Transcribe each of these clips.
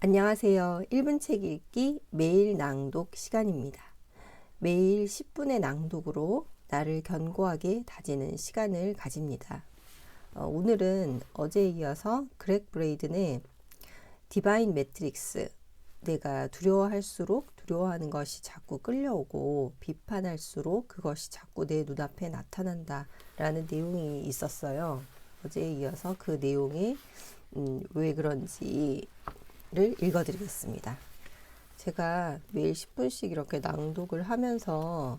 안녕하세요. 1분 책 읽기 매일 낭독 시간입니다. 매일 10분의 낭독으로 나를 견고하게 다지는 시간을 가집니다. 오늘은 어제에 이어서 그렉 브레이든의 디바인 매트릭스, 내가 두려워할수록 두려워하는 것이 자꾸 끌려오고 비판할수록 그것이 자꾸 내 눈앞에 나타난다 라는 내용이 있었어요. 어제에 이어서 그 내용이 왜 그런지 를 읽어드리겠습니다. 제가 매일 10분씩 이렇게 낭독을 하면서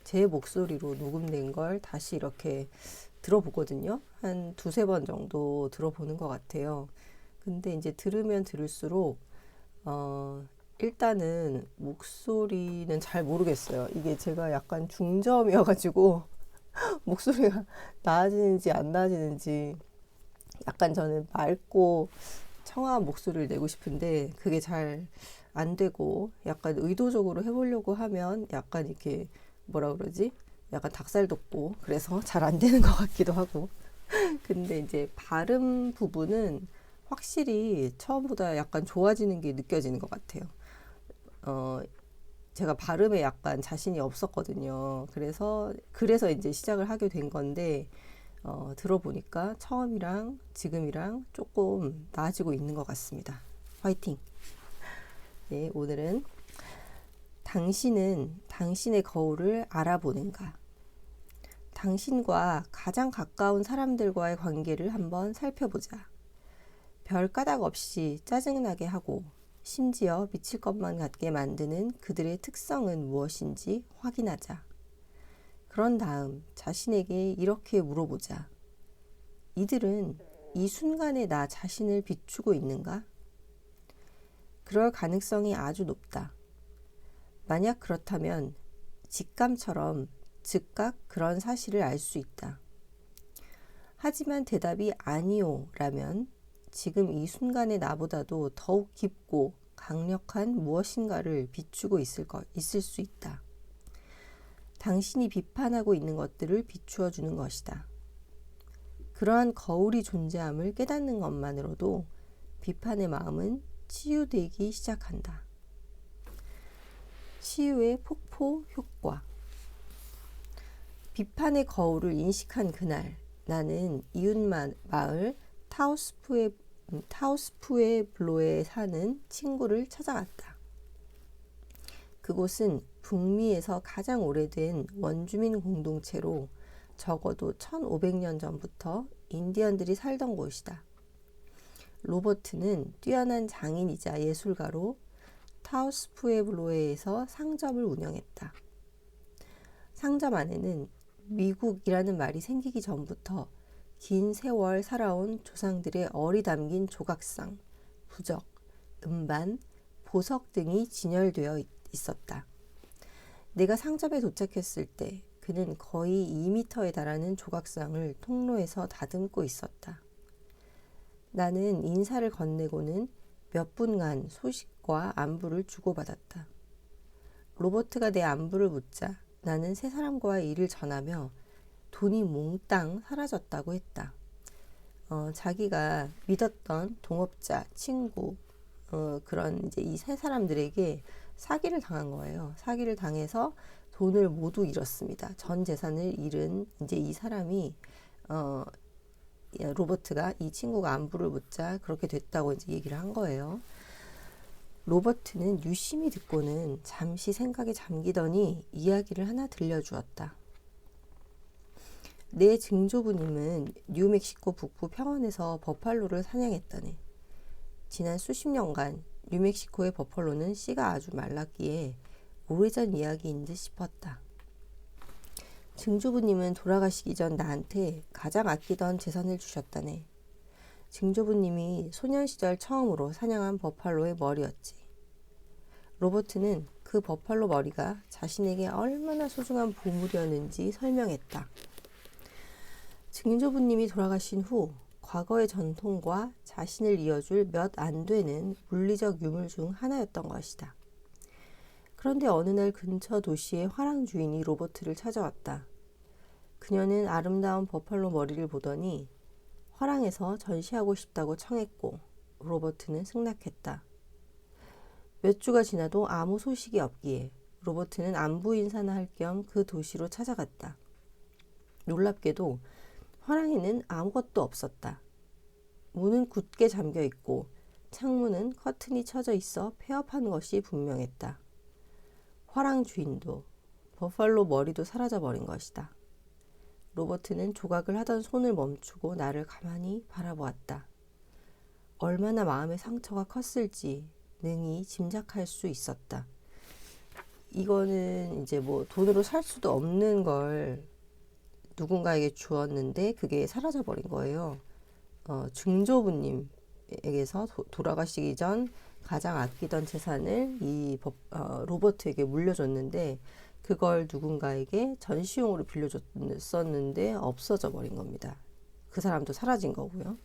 제 목소리로 녹음된 걸 다시 이렇게 들어보거든요. 한 두세 번 정도 들어보는 것 같아요. 근데 이제 들으면 들을수록 일단은 목소리는 잘 모르겠어요. 이게 제가 약간 중저음이어가지고 목소리가 나아지는지 안 나아지는지, 약간 저는 맑고 청아한 목소리를 내고 싶은데 그게 잘 안 되고, 약간 의도적으로 해보려고 하면 약간 이렇게 뭐라 그러지? 약간 닭살 돋고 그래서 잘 안 되는 것 같기도 하고. 근데 이제 발음 부분은 확실히 처음보다 약간 좋아지는 게 느껴지는 것 같아요. 어, 제가 발음에 약간 자신이 없었거든요. 그래서 이제 시작을 하게 된 건데, 들어보니까 처음이랑 지금이랑 조금 나아지고 있는 것 같습니다. 화이팅! 네, 오늘은 당신은 당신의 거울을 알아보는가? 당신과 가장 가까운 사람들과의 관계를 한번 살펴보자. 별 까닭 없이 짜증나게 하고 심지어 미칠 것만 같게 만드는 그들의 특성은 무엇인지 확인하자. 그런 다음 자신에게 이렇게 물어보자. 이들은 이 순간에 나 자신을 비추고 있는가? 그럴 가능성이 아주 높다. 만약 그렇다면 직감처럼 즉각 그런 사실을 알 수 있다. 하지만 대답이 아니요 라면 지금 이 순간의 나보다도 더욱 깊고 강력한 무엇인가를 비추고 있을 수 있다. 당신이 비판하고 있는 것들을 비추어 주는 것이다. 그러한 거울이 존재함을 깨닫는 것만으로도 비판의 마음은 치유되기 시작한다. 치유의 폭포 효과. 비판의 거울을 인식한 그날, 나는 이웃 마을 타우스푸에블로에 사는 친구를 찾아갔다. 그곳은 북미에서 가장 오래된 원주민 공동체로 적어도 1500년 전부터 인디언들이 살던 곳이다. 로버트는 뛰어난 장인이자 예술가로 타우스푸에블로에에서 상점을 운영했다. 상점 안에는 미국이라는 말이 생기기 전부터 긴 세월 살아온 조상들의 얼이 담긴 조각상, 부적, 음반, 보석 등이 진열되어 있었다. 내가 상점에 도착했을 때 그는 거의 2m에 달하는 조각상을 통로에서 다듬고 있었다. 나는 인사를 건네고는 몇 분간 소식과 안부를 주고받았다. 로버트가 내 안부를 묻자 나는 세 사람과의 일을 전하며 돈이 몽땅 사라졌다고 했다. 자기가 믿었던 동업자, 친구, 그런 이제 이 세 사람들에게 사기를 당한 거예요. 사기를 당해서 돈을 모두 잃었습니다. 전 재산을 잃은 이제 이 사람이, 로버트가 이 친구가 안부를 묻자 그렇게 됐다고 이제 얘기를 한 거예요. 로버트는 유심히 듣고는 잠시 생각에 잠기더니 이야기를 하나 들려주었다. 내 증조부님은 뉴멕시코 북부 평원에서 버팔로를 사냥했다네. 지난 수십 년간 뉴멕시코의 버팔로는 씨가 아주 말랐기에 오래전 이야기인 듯 싶었다. 증조부님은 돌아가시기 전 나한테 가장 아끼던 재산을 주셨다네. 증조부님이 소년 시절 처음으로 사냥한 버팔로의 머리였지. 로버트는 그 버팔로 머리가 자신에게 얼마나 소중한 보물이었는지 설명했다. 증조부님이 돌아가신 후 과거의 전통과 자신을 이어줄 몇 안 되는 물리적 유물 중 하나였던 것이다. 그런데 어느 날 근처 도시의 화랑 주인이 로버트를 찾아왔다. 그녀는 아름다운 버팔로 머리를 보더니 화랑에서 전시하고 싶다고 청했고, 로버트는 승낙했다. 몇 주가 지나도 아무 소식이 없기에 로버트는 안부 인사나 할 겸 그 도시로 찾아갔다. 놀랍게도 화랑에는 아무것도 없었다. 문은 굳게 잠겨 있고 창문은 커튼이 쳐져 있어 폐업한 것이 분명했다. 화랑 주인도 버팔로 머리도 사라져 버린 것이다. 로버트는 조각을 하던 손을 멈추고 나를 가만히 바라보았다. 얼마나 마음의 상처가 컸을지 능히 짐작할 수 있었다. 이거는 이제 뭐 돈으로 살 수도 없는 걸 누군가에게 주었는데 그게 사라져 버린 거예요. 증조부님에게서 돌아가시기 전 가장 아끼던 재산을 로버트에게 물려줬는데 그걸 누군가에게 전시용으로 빌려줬었는데 없어져 버린 겁니다. 그 사람도 사라진 거고요.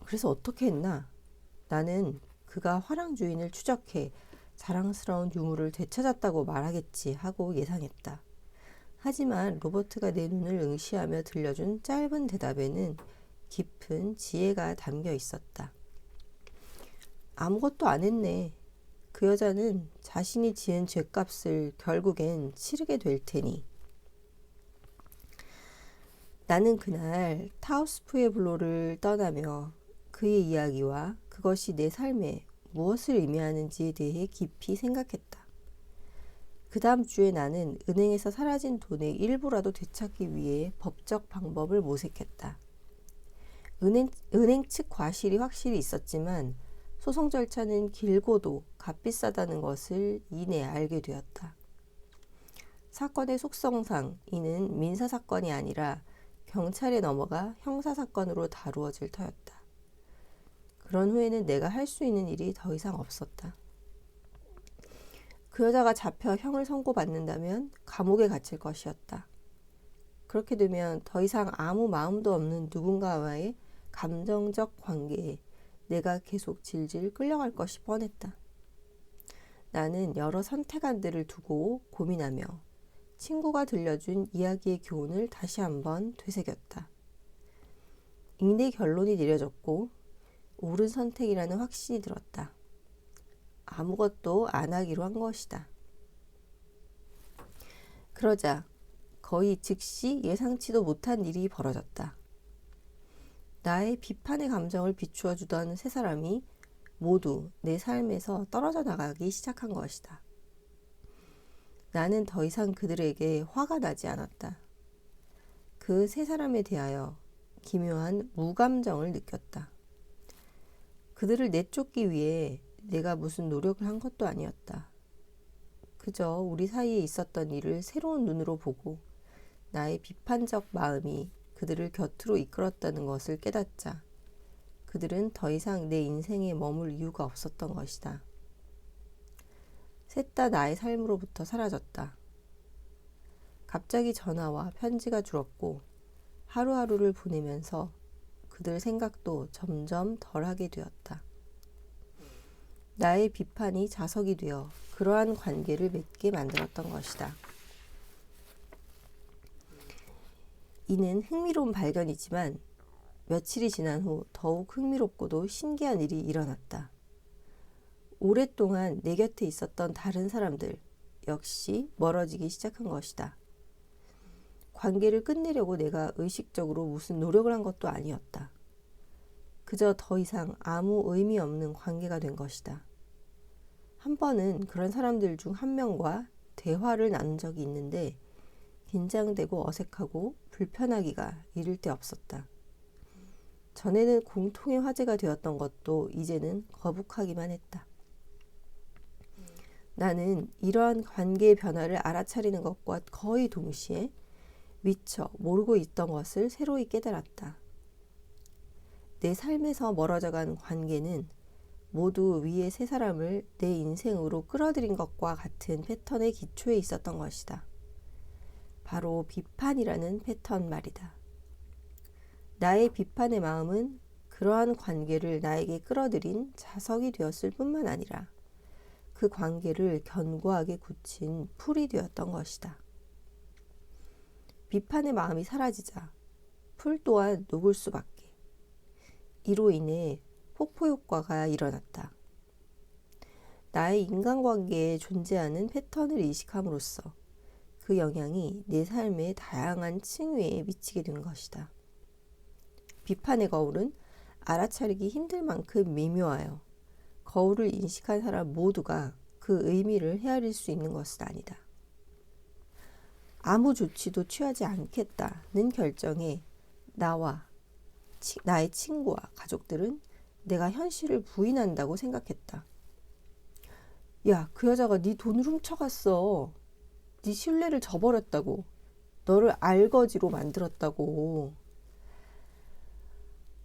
그래서 어떻게 했나? 나는 그가 화랑 주인을 추적해 자랑스러운 유물을 되찾았다고 말하겠지 하고 예상했다. 하지만 로버트가 내 눈을 응시하며 들려준 짧은 대답에는 깊은 지혜가 담겨 있었다. 아무것도 안 했네. 그 여자는 자신이 지은 죄값을 결국엔 치르게 될 테니. 나는 그날 타우스푸에블로를 떠나며 그의 이야기와 그것이 내 삶에 무엇을 의미하는지에 대해 깊이 생각했다. 그 다음 주에 나는 은행에서 사라진 돈의 일부라도 되찾기 위해 법적 방법을 모색했다. 은행 측 과실이 확실히 있었지만 소송 절차는 길고도 값비싸다는 것을 이내 알게 되었다. 사건의 속성상 이는 민사사건이 아니라 경찰에 넘어가 형사사건으로 다루어질 터였다. 그런 후에는 내가 할 수 있는 일이 더 이상 없었다. 그 여자가 잡혀 형을 선고받는다면 감옥에 갇힐 것이었다. 그렇게 되면 더 이상 아무 마음도 없는 누군가와의 감정적 관계에 내가 계속 질질 끌려갈 것이 뻔했다. 나는 여러 선택안들을 두고 고민하며 친구가 들려준 이야기의 교훈을 다시 한번 되새겼다. 이내 결론이 내려졌고 옳은 선택이라는 확신이 들었다. 아무것도 안 하기로 한 것이다. 그러자 거의 즉시 예상치도 못한 일이 벌어졌다. 나의 비판의 감정을 비추어 주던 세 사람이 모두 내 삶에서 떨어져 나가기 시작한 것이다. 나는 더 이상 그들에게 화가 나지 않았다. 그 세 사람에 대하여 기묘한 무감정을 느꼈다. 그들을 내쫓기 위해 내가 무슨 노력을 한 것도 아니었다. 그저 우리 사이에 있었던 일을 새로운 눈으로 보고 나의 비판적 마음이 그들을 곁으로 이끌었다는 것을 깨닫자 그들은 더 이상 내 인생에 머물 이유가 없었던 것이다. 셋 다 나의 삶으로부터 사라졌다. 갑자기 전화와 편지가 줄었고 하루하루를 보내면서 그들 생각도 점점 덜하게 되었다. 나의 비판이 자석이 되어 그러한 관계를 맺게 만들었던 것이다. 이는 흥미로운 발견이지만 며칠이 지난 후 더욱 흥미롭고도 신기한 일이 일어났다. 오랫동안 내 곁에 있었던 다른 사람들 역시 멀어지기 시작한 것이다. 관계를 끝내려고 내가 의식적으로 무슨 노력을 한 것도 아니었다. 그저 더 이상 아무 의미 없는 관계가 된 것이다. 한 번은 그런 사람들 중 한 명과 대화를 나눈 적이 있는데 긴장되고 어색하고 불편하기가 이를 데 없었다. 전에는 공통의 화제가 되었던 것도 이제는 거북하기만 했다. 나는 이러한 관계의 변화를 알아차리는 것과 거의 동시에 미처 모르고 있던 것을 새로이 깨달았다. 내 삶에서 멀어져간 관계는 모두 위의 세 사람을 내 인생으로 끌어들인 것과 같은 패턴의 기초에 있었던 것이다. 바로 비판이라는 패턴 말이다. 나의 비판의 마음은 그러한 관계를 나에게 끌어들인 자석이 되었을 뿐만 아니라 그 관계를 견고하게 굳힌 풀이 되었던 것이다. 비판의 마음이 사라지자 풀 또한 녹을 수밖에. 이로 인해 폭포 효과가 일어났다. 나의 인간관계에 존재하는 패턴을 인식함으로써 그 영향이 내 삶의 다양한 층위에 미치게 된 것이다. 비판의 거울은 알아차리기 힘들 만큼 미묘하여 거울을 인식한 사람 모두가 그 의미를 헤아릴 수 있는 것은 아니다. 아무 조치도 취하지 않겠다는 결정에 나의 친구와 가족들은 내가 현실을 부인한다고 생각했다. 야, 그 여자가 네 돈을 훔쳐갔어. 네 신뢰를 저버렸다고. 너를 알거지로 만들었다고.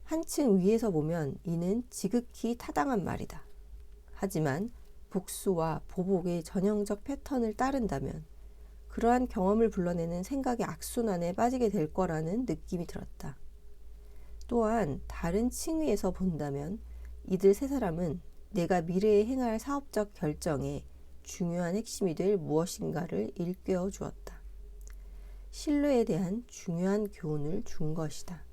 한층 위에서 보면 이는 지극히 타당한 말이다. 하지만 복수와 보복의 전형적 패턴을 따른다면 그러한 경험을 불러내는 생각의 악순환에 빠지게 될 거라는 느낌이 들었다. 또한 다른 층위에서 본다면 이들 세 사람은 내가 미래에 행할 사업적 결정에 중요한 핵심이 될 무엇인가를 일깨워 주었다. 신뢰에 대한 중요한 교훈을 준 것이다.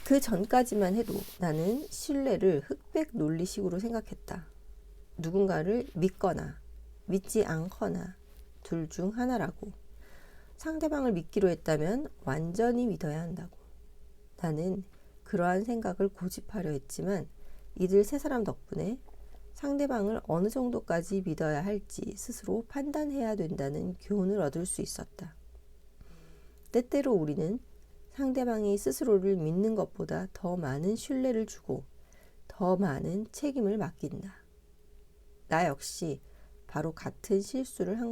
그 전까지만 해도 나는 신뢰를 흑백 논리식으로 생각했다. 누군가를 믿거나 믿지 않거나 둘 중 하나라고. 상대방을 믿기로 했다면 완전히 믿어야 한다고. 나는 그러한 생각을 고집하려 했지만 이들 세 사람 덕분에 상대방을 어느 정도까지 믿어야 할지 스스로 판단해야 된다는 교훈을 얻을 수 있었다. 때때로 우리는 상대방이 스스로를 믿는 것보다 더 많은 신뢰를 주고 더 많은 책임을 맡긴다. 나 역시 바로 같은 실수를 한